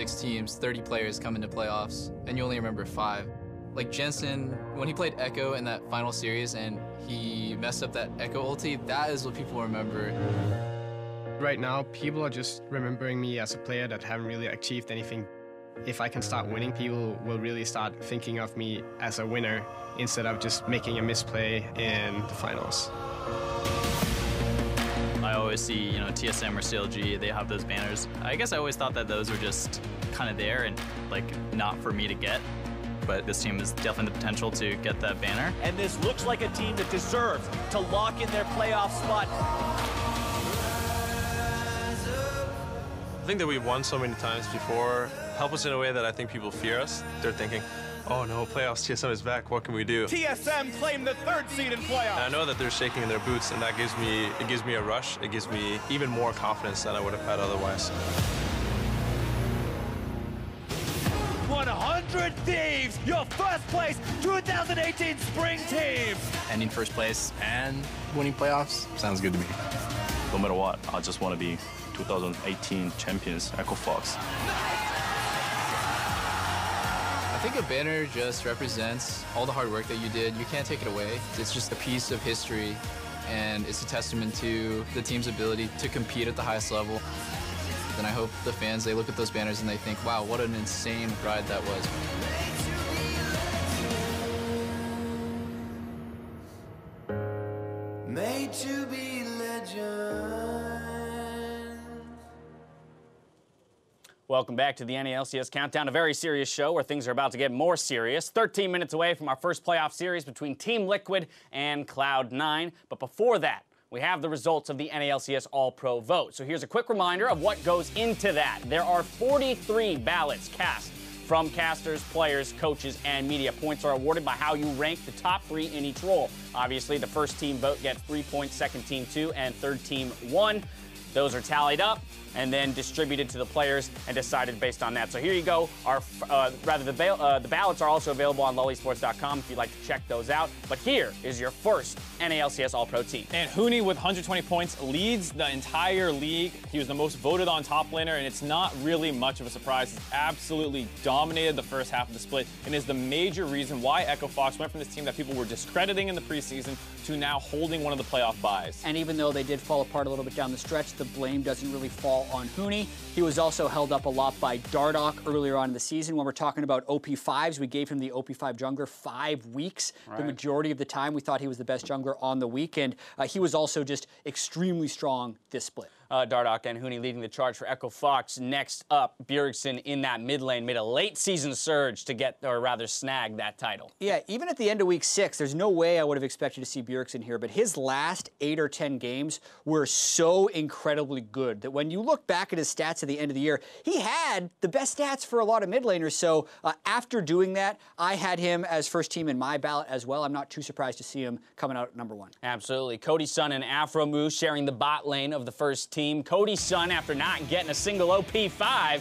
6 teams, 30 players come into playoffs, and you only remember 5. Like Jensen, when he played Echo in that final series and he messed up that Echo ulti, that is what people remember. Right now, people are just remembering me as a player that haven't really achieved anything. If I can start winning, people will really start thinking of me as a winner instead of just making a misplay in the finals. I always see, TSM or CLG, they have those banners. I guess I always thought that those were just kind of there and like not for me to get. But this team has definitely the potential to get that banner. And this looks like a team that deserves to lock in their playoff spot. I think that we've won so many times before help us in a way that I think people fear us. They're thinking, oh no, playoffs, TSM is back, what can we do? TSM claimed the 3rd seed in playoffs. And I know that they're shaking in their boots, and that gives me a rush. It gives me even more confidence than I would have had otherwise. 100 Thieves, your first place 2018 spring team. Ending first place and winning playoffs sounds good to me. No matter what, I just want to be 2018 champions, EpicSkillshot. I think a banner just represents all the hard work that you did. You can't take it away. It's just a piece of history, and it's a testament to the team's ability to compete at the highest level. And I hope the fans, they look at those banners and they think, wow, what an insane ride that was. Made to be legend. Welcome back to the LCS Countdown, a very serious show where things are about to get more serious. 13 minutes away from our first playoff series between Team Liquid and Cloud9. But before that, we have the results of the NALCS All-Pro vote. So here's a quick reminder of what goes into that. There are 43 ballots cast from casters, players, coaches, and media. Points are awarded by how you rank the top 3 in each role. Obviously, the first team vote gets 3 points, second team 2, and third team 1. Those are tallied up and then distributed to the players and decided based on that. So here you go. The ballots are also available on lollysports.com if you'd like to check those out. But here is your first NALCS All-Pro team. And Huni with 120 points leads the entire league. He was the most voted on top laner, and it's not really much of a surprise. He's absolutely dominated the first half of the split and is the major reason why EpicSkillshot went from this team that people were discrediting in the preseason to now holding one of the playoff buys. And even though they did fall apart a little bit down the stretch, the blame doesn't really fall on Huni. He was also held up a lot by Dardoch earlier on in the season. When we're talking about OP5s, we gave him the OP5 jungler 5 weeks. Right. The majority of the time, we thought he was the best jungler on the weekend. He was also just extremely strong this split. Dardoch and Huni leading the charge for EpicSkillshot. Next up, Bjergsen in that mid lane made a late season surge to get, or rather snag, that title. Yeah, even at the end of week 6, there's no way I would have expected to see Bjergsen here, but his last 8 or 10 games were so incredibly good that when you look back at his stats at the end of the year, he had the best stats for a lot of mid laners. So after doing that, I had him as first team in my ballot as well. I'm not too surprised to see him coming out at number 1. Absolutely. Cody Sun and Afro Moose sharing the bot lane of the first team. Cody Sun, after not getting a single OP5,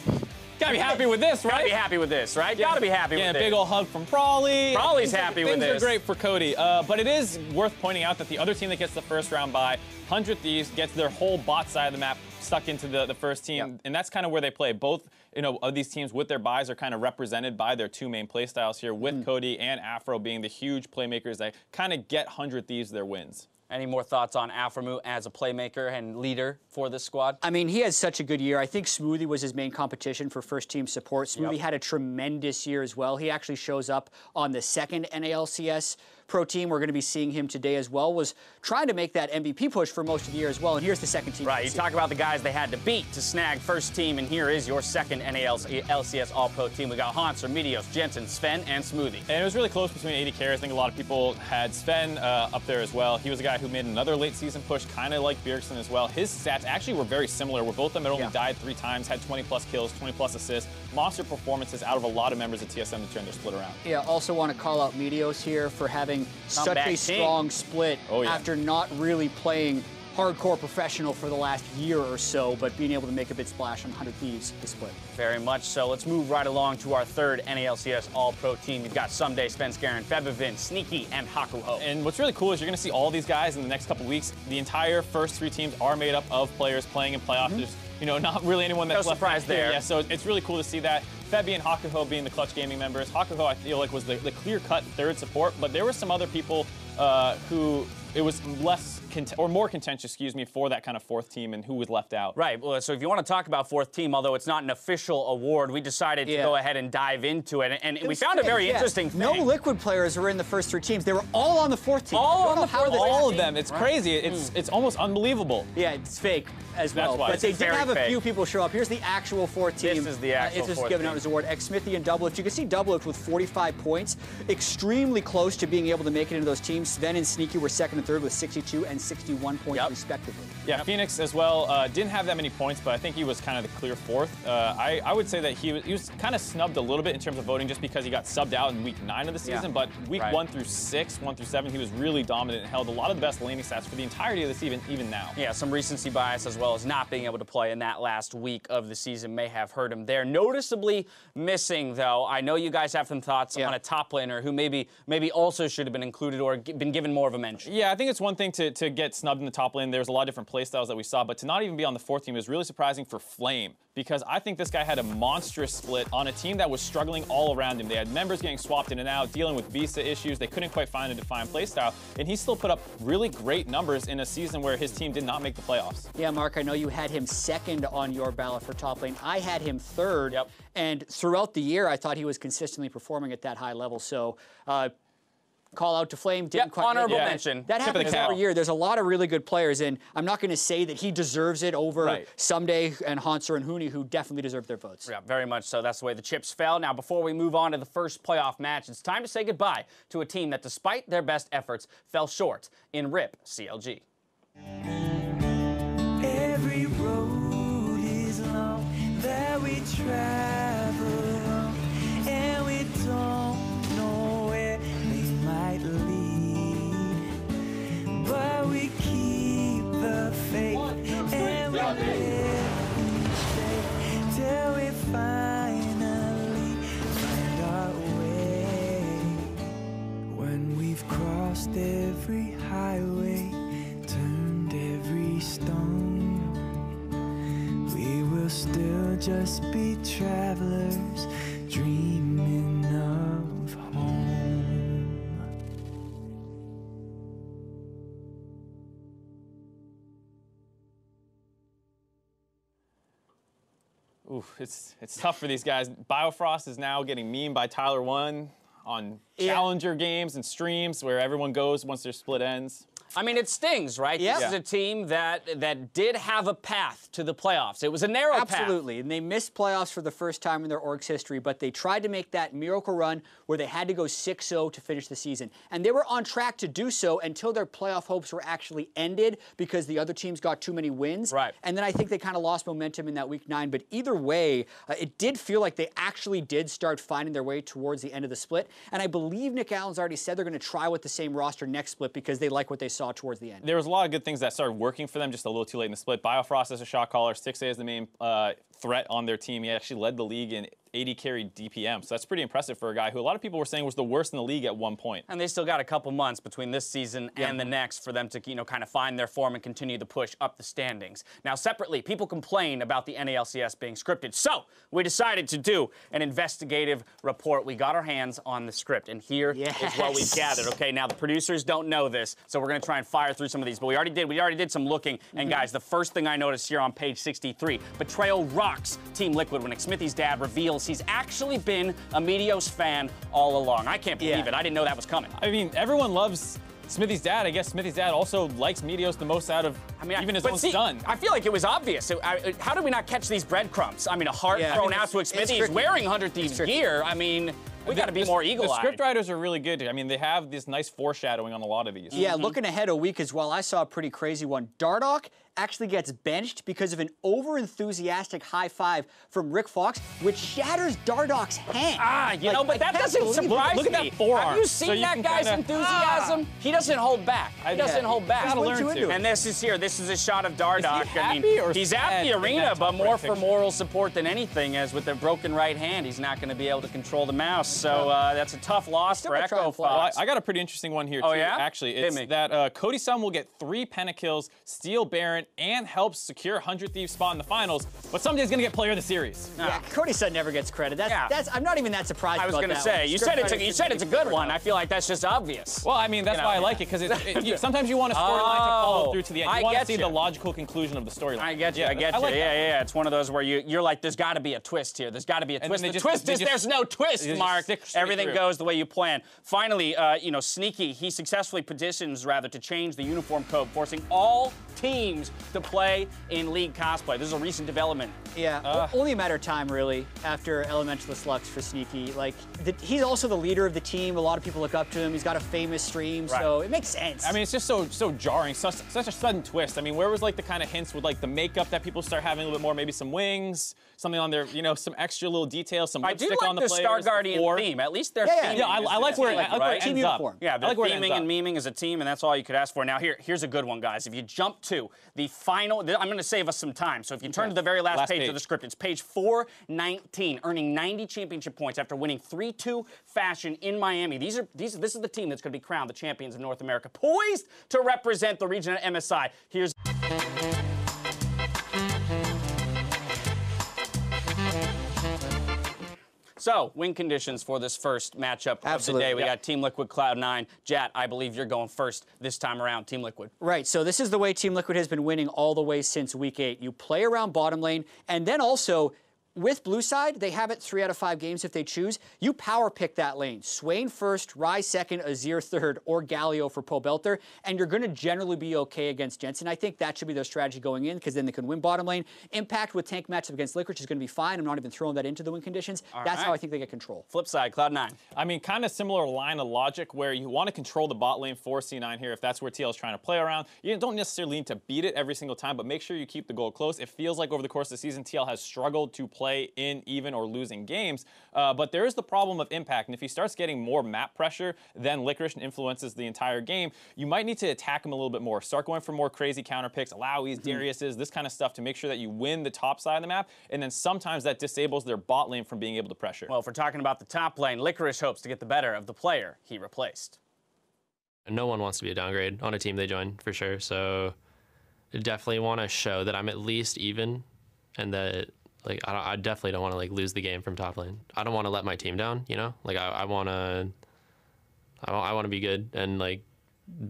gotta be happy with this, right? Gotta be happy with this, right? Gotta be happy with this. Yeah, big old hug from Prawley. Prawley's happy with this. Things are great for Cody, but it is worth pointing out that the other team that gets the first round bye, 100 Thieves, gets their whole bot side of the map stuck into the first team, and that's kind of where they play. Both, of these teams with their buys are kind of represented by their 2 main playstyles here, with Cody and Afro being the huge playmakers that kind of get 100 Thieves their wins. Any more thoughts on Afromu as a playmaker and leader for this squad? I mean, he had such a good year. I think Smoothie was his main competition for first team support. Smoothie had a tremendous year as well. He actually shows up on the second NALCS Pro team. We're going to be seeing him today as well. Was trying to make that MVP push for most of the year as well. And here's the second team. Right, you talk about the guys they had to beat to snag first team, and here is your second LCS All-Pro team. We got Hans, Remedios, Jensen, Sven, and Smoothie. And it was really close between 80 carries. I think a lot of people had Sven up there as well. He was a guy who made another late season push, kind of like Bjergsen as well. His stats actually were very similar, where both of them had only died 3 times, had 20+ kills, 20+ assists. Monster performances out of a lot of members of TSM to turn their split around. Yeah, also want to call out Medios here for having such a strong split after not really playing hardcore professional for the last year or so, but being able to make a big splash on 100 Thieves this split. Very much so. Let's move right along to our third NALCS All-Pro team. You've got Someday, Svenskeren, Febivin, Sneaky, and Hakuho. And what's really cool is you're going to see all these guys in the next couple weeks. The entire first 3 teams are made up of players playing in playoffs. you know, not really anyone that's No left surprise there. Yeah, so it's really cool to see that. Febby and Hakuho being the Clutch Gaming members. Hakuho, I feel like, was the clear-cut third support, but there were some other people who it was less more contentious, excuse me, for that kind of fourth team and who was left out. Right. Well, so if you want to talk about fourth team, although it's not an official award, we decided to go ahead and dive into it, and we found a very interesting thing. No Liquid players were in the first 3 teams. They were all on the fourth team. All on the fourth team. All of them. It's crazy. It's almost unbelievable. Yeah, it's fake as well. That's why. But they It's did have a very few people show up. Here's the actual fourth team. This is the actual It's just fourth given team. out as award. Xmithy and Doublelift. You can see Doublelift with 45 points, extremely close to being able to make it into those teams. Sven and Sneaky were second and third with 62 and 61 points respectively. Yeah, Phoenix as well didn't have that many points, but I think he was kind of the clear fourth. I would say that he was kind of snubbed a little bit in terms of voting just because he got subbed out in week 9 of the season, but week 1 through 6, 1 through 7, he was really dominant and held a lot of the best laning stats for the entirety of the season, even now. Yeah, some recency bias as well as not being able to play in that last week of the season may have hurt him there. Noticeably missing, though, I know you guys have some thoughts on a top laner who maybe also should have been included or been given more of a mention. Yeah, I think it's one thing to get snubbed in the top lane. There's a lot of different playstyles that we saw, but to not even be on the fourth team is really surprising for Flame, because I think this guy had a monstrous split on a team that was struggling all around him. They had members getting swapped in and out, dealing with visa issues. They couldn't quite find a defined playstyle, and he still put up really great numbers in a season where his team did not make the playoffs. Yeah, Mark, I know you had him second on your ballot for top lane. I had him third, and throughout the year, I thought he was consistently performing at that high level. So, call out to Flame, didn't quite honorable mention. That happens every year. There's a lot of really good players, and I'm not going to say that he deserves it over Someday and Hanser and Hooney, who definitely deserve their votes. Yeah, very much so. That's the way the chips fell. Now, before we move on to the first playoff match, it's time to say goodbye to a team that, despite their best efforts, fell short in RIP CLG. Every road is long that we travel on, and we don't know where they might lead, but we keep the faith and we live each day till we finally find our way. When we've crossed every highway, turned every stone, we will still just be travelers dreaming of home. Oof, it's tough for these guys. Biofrost is now getting memed by Tyler One on Challenger games and streams where everyone goes once their split ends. I mean, it stings, right? This is a team that did have a path to the playoffs. It was a narrow path. Absolutely, and they missed playoffs for the first time in their org's history, but they tried to make that miracle run where they had to go 6-0 to finish the season. And they were on track to do so until their playoff hopes were actually ended because the other teams got too many wins. Right. And then I think they kind of lost momentum in that week 9, but either way, it did feel like they actually did start finding their way towards the end of the split. And I believe Nick Allen's already said they're going to try with the same roster next split because they like what they saw towards the end. There was a lot of good things that started working for them just a little too late in the split. Biofrost as a shot caller, 6A is the main threat on their team. He actually led the league in 80 carry DPM, so that's pretty impressive for a guy who a lot of people were saying was the worst in the league at one point. And they still got a couple months between this season and the next for them to, kind of find their form and continue the push up the standings. Now, separately, people complain about the NALCS being scripted, so we decided to do an investigative report. We got our hands on the script, and here is what we've gathered. Okay, now the producers don't know this, so we're going to try and fire through some of these, but we already did some looking. And guys, the first thing I noticed here on page 63, Betrayal rocks Team Liquid when Xmithy's dad reveals he's actually been a Meteos fan all along. I can't believe it. I didn't know that was coming. I mean, everyone loves Smithy's dad. I guess Smithy's dad also likes Meteos the most out of even his own son. I feel like it was obvious. How did we not catch these breadcrumbs? I mean, a heart thrown out to Smithy. He's wearing 100 Thieves gear. I mean, we got to be more eagle-eyed. The script writers are really good. I mean, they have this nice foreshadowing on a lot of these. Yeah, looking ahead a week as well, I saw a pretty crazy one. Dardoch actually gets benched because of an over-enthusiastic high five from Rick Fox, which shatters Dardoch's hand. But that doesn't surprise me. Look at that forearm. Have you seen that guy's enthusiasm? He doesn't hold back. He doesn't hold back. Gotta learn to. And this is here. This is a shot of Dardoch. Is he happy or he's sad at the in arena, that but top more right for picture? moral support than anything, as with their broken right hand, he's not going to be able to control the mouse. So that's a tough loss for Echo Fox. I got a pretty interesting one here, too. Oh, yeah? Actually, it's that Cody Sun will get 3 pentakills, steal Baron, and helps secure 100 Thieves spot in the finals, but someday he's going to get Player of the Series. Yeah, Cody Sutton never gets credit. I'm not even that surprised I was about going to that say, one. you said it's a good one. I feel like that's just obvious. Well, I mean, that's why I like it, because sometimes you want a storyline to follow through to the end. You want to see the logical conclusion of the storyline. I get you. Yeah. It's one of those where you're like, there's got to be a twist here. There's got to be a twist. The twist is there's no twist, Mark. Everything goes the way you plan. Finally, Sneaky, he successfully petitions, to change the uniform code, forcing all teams to play in League cosplay. This is a recent development. Yeah, only a matter of time, really, after Elementalist Lux for Sneaky. Like, he's also the leader of the team. A lot of people look up to him. He's got a famous stream, so it makes sense. I mean, it's just so jarring, such a sudden twist. I mean, where was like the kind of hints with like the makeup that people start having a little bit more, maybe some wings, something on their, some extra little details, some lipstick on the players. I do like the Star Guardian theme. At least they're theming. Yeah, I like where it ends up. Yeah, they're theming and memeing as a team, and that's all you could ask for. Now, here's a good one, guys. If you jump to the final, I'm going to save us some time. So if you turn to the very last page of the script, it's page 419, earning 90 championship points after winning 3-2 fashion in Miami. This is the team that's going to be crowned the champions of North America, poised to represent the region at MSI. Here's. So, win conditions for this first matchup of the day. We got Team Liquid, Cloud9. Jat, I believe you're going first this time around, Team Liquid. Right, so this is the way Team Liquid has been winning all the way since Week 8. You play around bottom lane, and then also, with blue side, they have it 3 out of 5 games if they choose. You power pick that lane. Swain first, Rai second, Azir third, or Galio for Pobelter, and you're going to generally be okay against Jensen. I think that should be their strategy going in, because then they can win bottom lane. Impact with tank matchup against Licorice is going to be fine. I'm not even throwing that into the win conditions. That's how I think they get control. Flip side, Cloud9. I mean, kind of similar line of logic where you want to control the bot lane for C9 here if that's where TL is trying to play around. You don't necessarily need to beat it every single time, but make sure you keep the goal close. It feels like over the course of the season, TL has struggled to play in even or losing games, but there is the problem of Impact, and if he starts getting more map pressure than Licorice and influences the entire game, you might need to attack him a little bit more. Start going for more crazy counter picks, Alaois, Dariuses, this kind of stuff to make sure that you win the top side of the map, and then sometimes that disables their bot lane from being able to pressure. Well, if we're talking about the top lane, Licorice hopes to get the better of the player he replaced. No one wants to be a downgrade on a team they join, for sure, so I definitely want to show that I'm at least even, and that I definitely don't want to lose the game from top lane. I don't want to let my team down, I want to be good and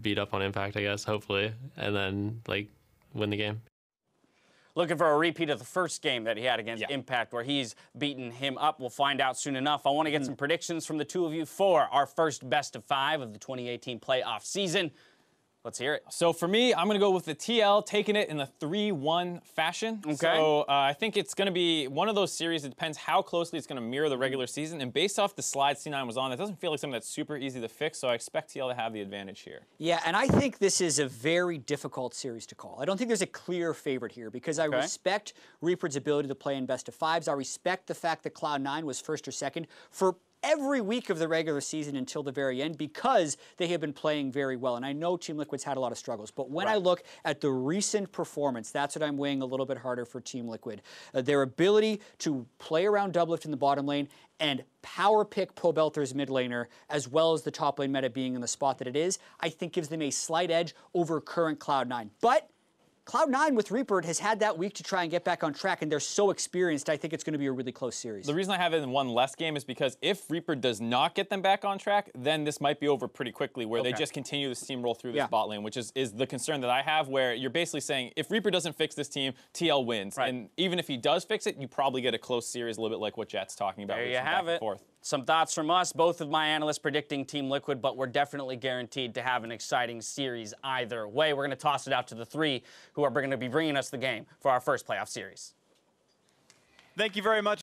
beat up on Impact, I guess, hopefully, and then win the game. Looking for a repeat of the first game that he had against Impact, where he's beaten him up. We'll find out soon enough. I want to get some predictions from the two of you for our first best of 5 of the 2018 playoff season. Let's hear it. So for me, I'm going to go with the TL, taking it in the 3-1 fashion. Okay. So I think it's going to be one of those series. It depends how closely it's going to mirror the regular season. And based off the slide C9 was on, that doesn't feel like something that's super easy to fix. So I expect TL to have the advantage here. Yeah, and I think this is a very difficult series to call. I don't think there's a clear favorite here, because I respect Reaper's ability to play in best of 5s. I respect the fact that Cloud9 was first or second for every week of the regular season until the very end, because they have been playing very well. And I know Team Liquid's had a lot of struggles, but when I look at the recent performance, that's what I'm weighing a little bit harder for Team Liquid. Their ability to play around doublift in the bottom lane and power pick Pobelter's mid laner, as well as the top lane meta being in the spot that it is, I think gives them a slight edge over current Cloud9. But Cloud9 with Reaper has had that week to try and get back on track, and they're so experienced, I think it's going to be a really close series. The reason I have it in one less game is because if Reaper does not get them back on track, then this might be over pretty quickly, where they just continue to steamroll through this bot lane, which is the concern that I have, where you're basically saying, if Reaper doesn't fix this team, TL wins. And even if he does fix it, you probably get a close series, a little bit like what Jet's talking about. There you have it. Some thoughts from us, both of my analysts predicting Team Liquid, but we're definitely guaranteed to have an exciting series either way. We're going to toss it out to the 3 who are going to be bringing us the game for our first playoff series. Thank you very much.